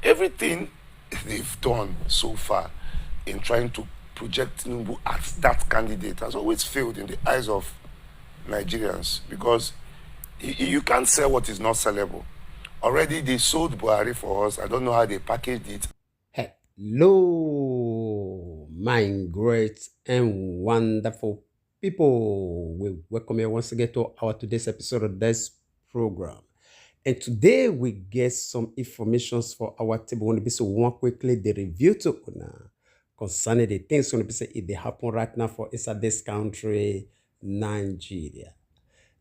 everything they've done so far in trying to project Tinubu as that candidate has always failed in the eyes of Nigerians, because you can't sell what is not sellable. Already they sold Buhari for us. I don't know how they packaged it. Hello, my great and wonderful people. We welcome you once again to our today's episode of this program. And today we get some informations for our table. When we say one quickly the review to una concerning the things when we say if they happen right now for inside this country, Nigeria.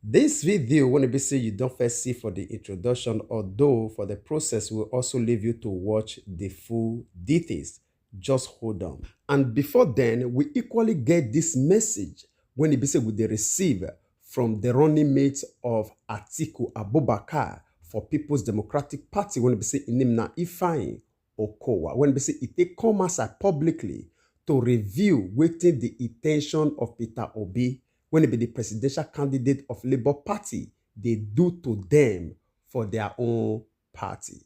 This video, when we say you don't first see for the introduction, although for the process, we'll also leave you to watch the full details. Just hold on. And before then, we equally get this message when it say we they receive from the running mate of Atiku Abubakar for People's Democratic Party when we say Inimna Ifeanyi Okowa. When we say it take come outside publicly to review waiting the intention of Peter Obi when it be the presidential candidate of Labour Party, they do to them for their own party.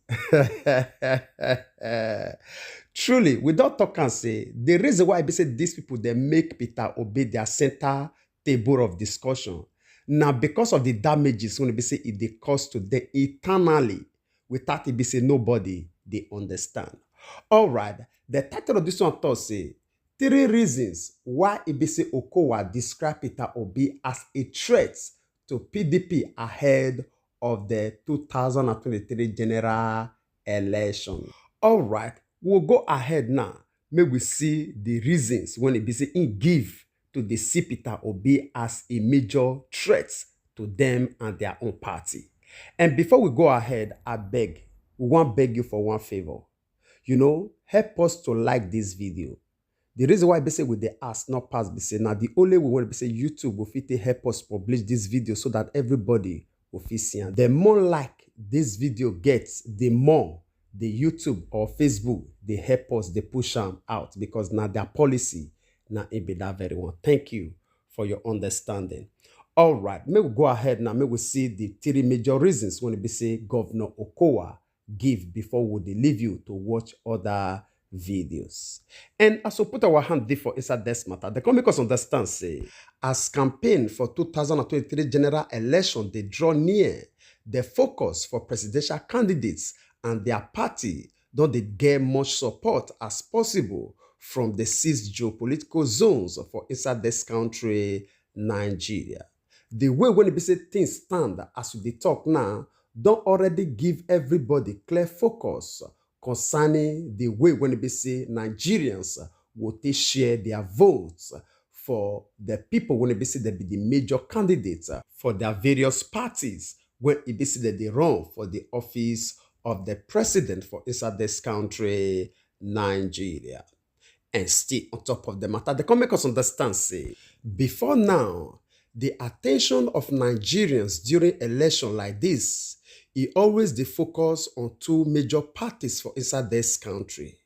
Truly, we don't talk and say, the reason why I say these people, they make Peter Obi their center table of discussion. Now, because of the damages, when we say it they cause to them eternally, without it be say nobody, they understand. All right, the title of this one thought say, 3 reasons why Ibisi Okowa described Peter Obi as a threat to PDP ahead of the 2023 general election. All right, we'll go ahead now. May we see the reasons when Ibisi give to the see Peter Obi as a major threat to them and their own party. And before we go ahead, we want to beg you for one favor. Help us to like this video. The reason why I say with the ask not pass be say now the only way when say YouTube will fit help us publish this video so that everybody will fit see. And the more like this video gets, the more the YouTube or Facebook they help us, they push them out because now their policy now it be that very one. Thank you for your understanding. All right, may we go ahead now. May we see the 3 major reasons when we say Governor Okowa give before we leave you to watch other videos. And as we put our hand there for inside this matter, they can make us understand, say, as campaign for 2023 general election, they draw near, the focus for presidential candidates and their party don't they get much support as possible from the 6 geopolitical zones for inside this country, Nigeria. The way when we say things stand as we talk now, don't already give everybody clear focus concerning the way when we say Nigerians will they share their votes for the people when we say they be the major candidates for their various parties when it be say that they run for the office of the president for inside this country, Nigeria. And still on top of the matter, they can make us understand, say, before now, the attention of Nigerians during election like this, it always the focus on 2 major parties for inside this country.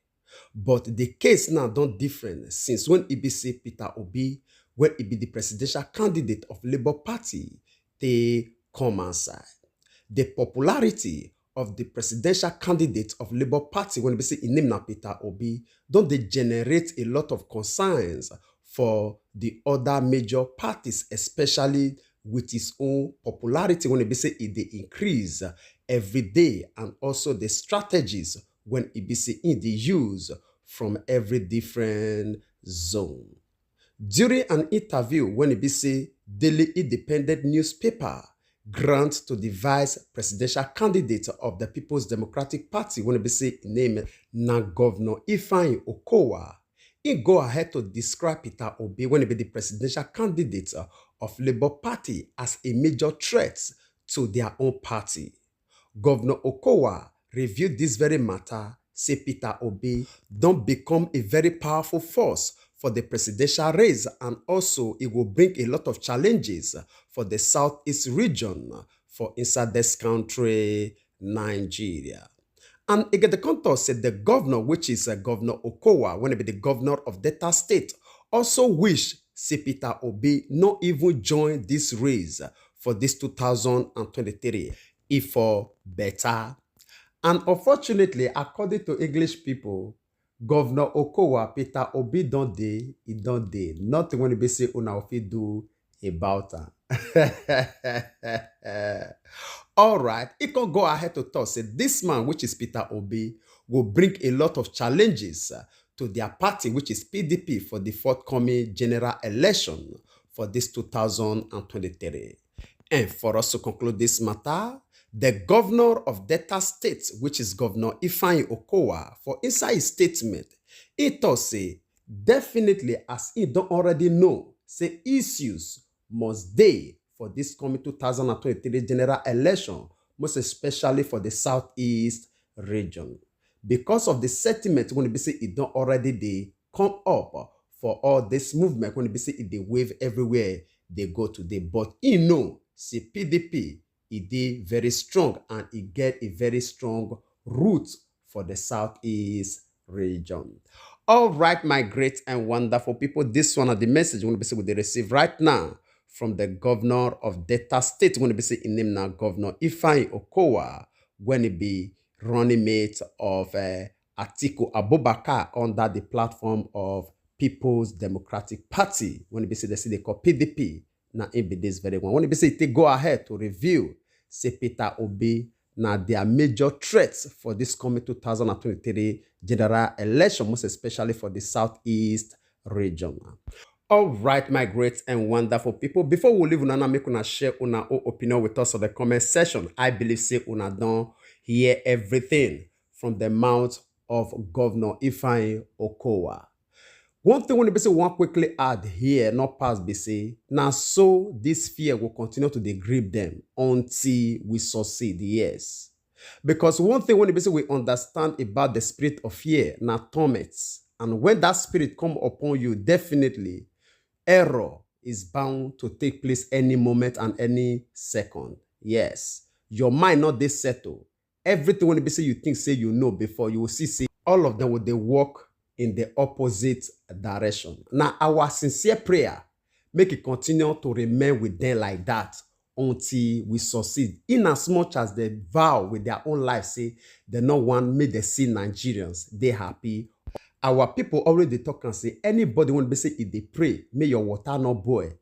But the case now don't different since when it be say Peter Obi, when it be the presidential candidate of Labour Party, they come outside. The popularity of the presidential candidate of Labour Party, when we say in name now Peter Obi, don't they generate a lot of concerns for the other major parties, especially with its own popularity when it be say it they increase every day, and also the strategies when it be say in the use from every different zone. During an interview when it be say Daily Independent newspaper grant to the vice presidential candidate of the People's Democratic Party when it be say name na Governor Ifeanyi Okowa, he go ahead to describe Peter Obi when he be the presidential candidate of Labour Party as a major threat to their own party. Governor Okowa reviewed this very matter, say Peter Obi don't become a very powerful force for the presidential race, and also it will bring a lot of challenges for the Southeast region for inside this country, Nigeria. And again, the contour said the governor, which is Governor Okowa, when it be the governor of Delta State, also wish say Peter Obi not even join this race for this 2023, if for better. And unfortunately, according to English people, Governor Okowa, Peter Obi don't dey, he don't dey. Nothing when be say una fit do about am. All right, he can go ahead to talk. Say this man, which is Peter Obi, will bring a lot of challenges to their party, which is PDP, for the forthcoming general election for this 2023. And for us to conclude this matter, the governor of Delta State, which is Governor Ifeanyi Okowa, for inside his statement, he thought say, definitely as he don't already know, say issues must dey for this coming 2023 general election, most especially for the Southeast region. Because of the sentiment when be say it don't already dey come up for all this movement, when be say it dey wave everywhere they go today. But he know, say PDP, it dey very strong and it get a very strong root for the Southeast region. All right, my great and wonderful people, this one are the message when be say they receive right now from the governor of Delta State, when be say in name now Governor Ifeanyi Okowa, when it be running mate of Atiku Abubakar under the platform of People's Democratic Party, when it be say they call PDP. Now it be this very one. When it be say they go ahead to review, say Peter Obi, now their major threats for this coming 2023 general election, most especially for the Southeast region. All right, my great and wonderful people. Before we leave, una make una share una opinion with us on the comment section. I believe say una don't hear everything from the mouth of Governor Ifeanyi Okowa. One thing when say one quickly add here, not pass be say, now so this fear will continue to grip them until we succeed, yes. Because one thing when say we understand about the spirit of fear, now torments. And when that spirit come upon you, definitely error is bound to take place any moment and any second. Yes. Your mind not this settle. Everything when say you think say you know before, you will see say all of them will they walk in the opposite direction. Now, our sincere prayer, make it continue to remain with them like that until we succeed. In as much as they vow with their own life, say, they no one made they see Nigerians, they happy. Our people already talk and say, anybody when they say if they pray, may your water not boil.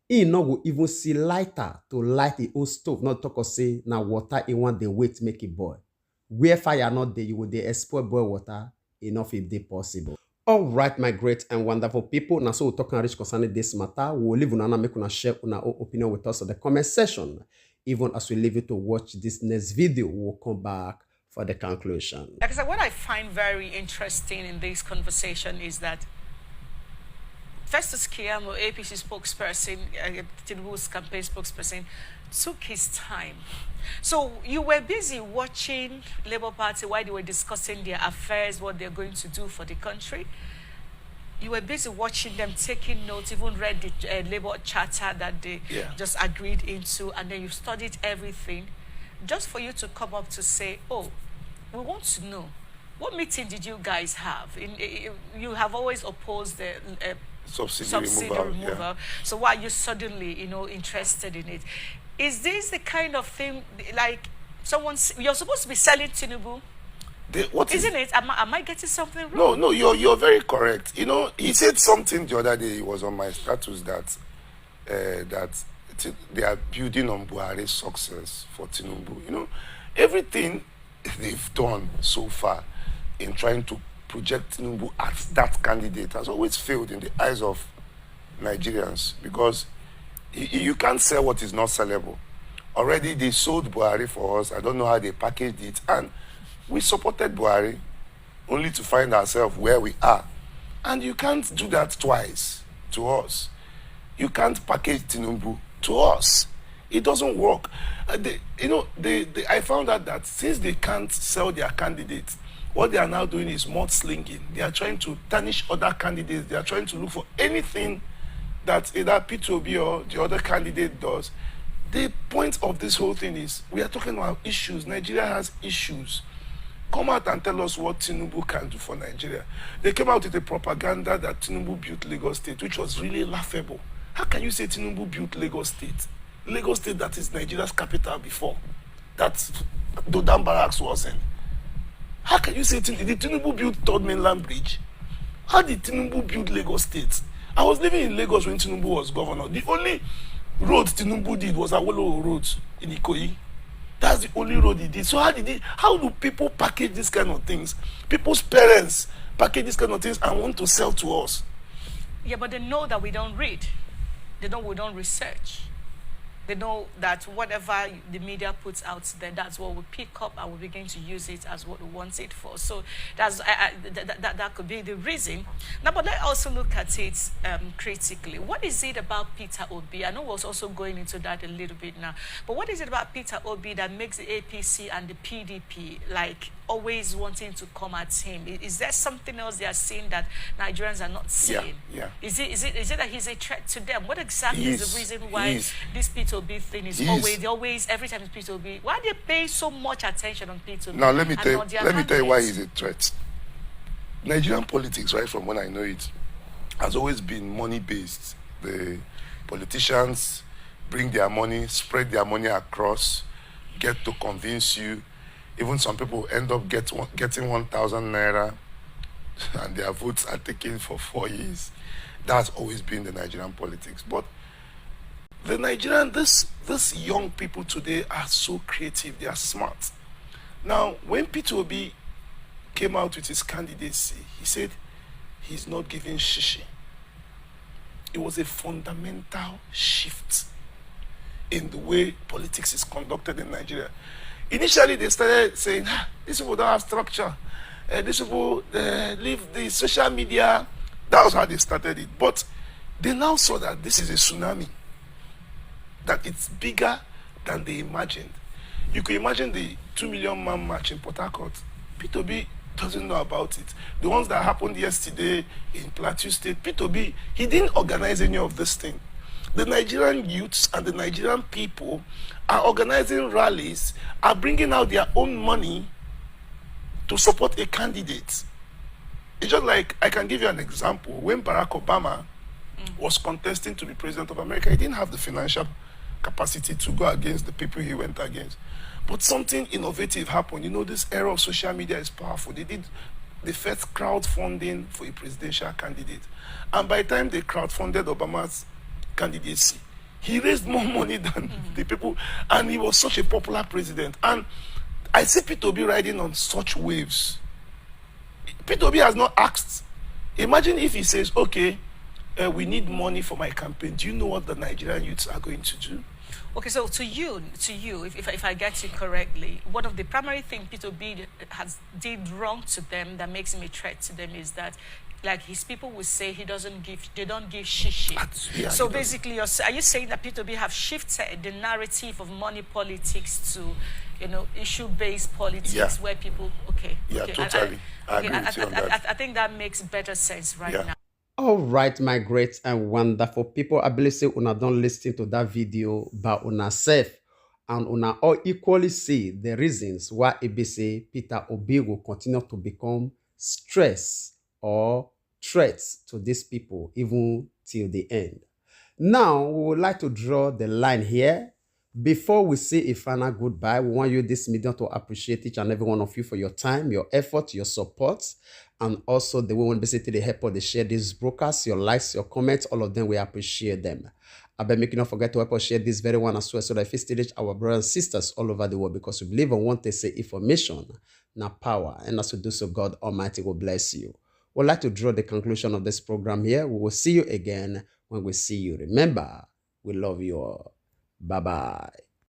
He no will even see lighter to light the own stove, not talk or say, now water in one they wait make it boil. Where fire not there, you will they export boil water. Enough if they possible. All right, my great and wonderful people. Now, so we'll talk and rich concerning this matter. We'll leave una make una share una opinion with us in the comment section. Even as we leave you to watch this next video, we'll come back for the conclusion. Like I said, what I find very interesting in this conversation is that Festus Keyamo, APC spokesperson, Tinubu's campaign spokesperson, took his time. So you were busy watching Labour Party while they were discussing their affairs, what they're going to do for the country. You were busy watching them, taking notes, even read the Labour charter that they just agreed into, and then you studied everything, just for you to come up to say, oh, we want to know, what meeting did you guys have? You have always opposed the subsidy removal. Yeah. So why are you suddenly, interested in it? Is this the kind of thing, like, you're supposed to be selling Tinubu? Isn't it? Am I getting something wrong? No, you're very correct. He said something the other day, it was on my status, that they are building on Buhari's success for Tinubu. Everything they've done so far in trying to project Tinubu as that candidate has always failed in the eyes of Nigerians, because you can't sell what is not sellable. Already they sold Buhari for us. I don't know how they packaged it. And we supported Buhari only to find ourselves where we are. And you can't do that twice to us. You can't package Tinubu to us. It doesn't work. I found out that since they can't sell their candidates, what they are now doing is mudslinging. They are trying to tarnish other candidates. They are trying to look for anything that either Peter Obi or the other candidate does. The point of this whole thing is we are talking about issues. Nigeria has issues. Come out and tell us what Tinubu can do for Nigeria. They came out with a propaganda that Tinubu built Lagos State, which was really laughable. How can you say Tinubu built Lagos State? Lagos State that is Nigeria's capital before, that Dodam Barracks was in. How can you say did Tinubu build Third Mainland Bridge? How did Tinubu build Lagos State? I was living in Lagos when Tinubu was governor. The only road Tinubu did was Awolowo Road in Ikoyi. That's the only road he did. So how do people package this kind of things? People's parents package this kind of things and want to sell to us. Yeah, but they know that we don't read. They know we don't research. They know that whatever the media puts out there, that's what we pick up and we begin to use it as what we want it for. So that could be the reason. Now, but let's also look at it critically. What is it about Peter Obi? I know we're also going into that a little bit now. But what is it about Peter Obi that makes the APC and the PDP like always wanting to come at him? Is there something else they are seeing that Nigerians are not seeing? Yeah. Is it that he's a threat to them? What exactly is the reason why this Peter Obi thing is always every time it's Peter Obi? Why do they pay so much attention on Peter Obi? Now let me tell you why he's a threat. Nigerian politics, right from when I know it, has always been money based. The politicians bring their money, spread their money across, get to convince you. Even some people end up getting 1,000 naira and their votes are taken for 4 years. That's always been the Nigerian politics. But the Nigerian, this young people today are so creative, they are smart. Now, when Peter Obi came out with his candidacy, he said he's not giving shishi. It was a fundamental shift in the way politics is conducted in Nigeria. Initially, they started saying, these people don't have structure. These people leave the social media. That was how they started it. But they now saw that this is a tsunami, that it's bigger than they imagined. You could imagine the 2 million man march in Port Harcourt. Peter Obi doesn't know about it. The ones that happened yesterday in Plateau State, Peter Obi, he didn't organize any of this thing. The Nigerian youths and the Nigerian people are organizing rallies, are bringing out their own money to support a candidate. It's just like, I can give you an example. When Barack Obama was contesting to be president of America, he didn't have the financial capacity to go against the people he went against. But something innovative happened. You know, this era of social media is powerful. They did the first crowdfunding for a presidential candidate. And by the time they crowdfunded Obama's candidacy, he raised more money than the people, and he was such a popular president. And I see Peter Obi riding on such waves. Peter Obi has not asked. Imagine if he says, okay, we need money for my campaign. Do you know what the Nigerian youths are going to do? Okay, so to you, if I get you correctly, one of the primary things Peter Obi did wrong to them that makes him a threat to them is that, like his people will say, they don't give shishi. Yeah, so basically, are you saying that Peter Obi have shifted the narrative of money politics to, issue-based politics where people, Yeah, totally. I agree with you on that. I think that makes better sense now. All right, my great and wonderful people. I believe say una don't listen to that video by una self, and una all equally see the reasons why it be say Peter Obi will continue to become stress or threats to these people even till the end. Now, we would like to draw the line here. Before we say a final goodbye, we want you, this medium, to appreciate each and every one of you for your time, your effort, your support, and also the way we basically help us to share these broadcasts, your likes, your comments, all of them, we appreciate them. I beg you not forget to help us share this very one as well, so that if we still reach our brothers and sisters all over the world, because we believe and want to say information, not power, and as we do so, God Almighty will bless you. We'd like to draw the conclusion of this program here. We will see you again when we see you. Remember, we love you all. Bye-bye.